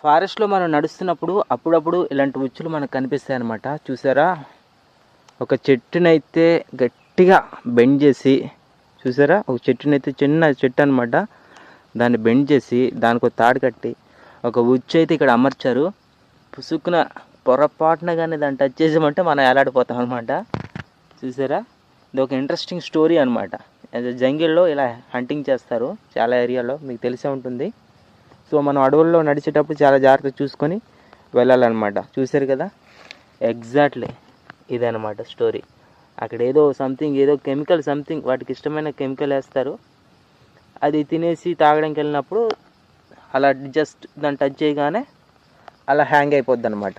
ఫారెస్ట్లో మనం నడుస్తున్నప్పుడు అప్పుడప్పుడు ఇలాంటి ఉచ్చులు మనకు కనిపిస్తాయి అన్నమాట. చూసారా, ఒక చెట్టునైతే గట్టిగా బెండ్ చేసి, చూసారా, ఒక చెట్టునైతే చిన్న చెట్టు అనమాట, దాన్ని బెండ్ చేసి దానికి ఒక తాడు కట్టి ఒక ఉచ్చు అయితే ఇక్కడ అమర్చారు. పుసుకున పొరపాటున కానీ దాన్ని టచ్ చేసామంటే మనం ఎలాడిపోతాం అనమాట. చూసారా, ఇది ఒక ఇంట్రెస్టింగ్ స్టోరీ అనమాట. జంగిల్లో ఇలా హంటింగ్ చేస్తారు చాలా ఏరియాలో, మీకు తెలిసే ఉంటుంది. సో మనం అడవుల్లో నడిచేటప్పుడు చాలా జాగ్రత్తగా చూసుకొని వెళ్ళాలన్నమాట. చూసారు కదా, ఎగ్జాక్ట్లీ ఇదనమాట స్టోరీ. అక్కడ ఏదో సంథింగ్, ఏదో కెమికల్ సంథింగ్, వాటికి ఇష్టమైన కెమికల్ వేస్తారు. అది తినేసి తాగడానికి వెళ్ళినప్పుడు అలా జస్ట్ దాన్ని టచ్ చేయగానే అలా హ్యాంగ్ అయిపోద్ది అనమాట.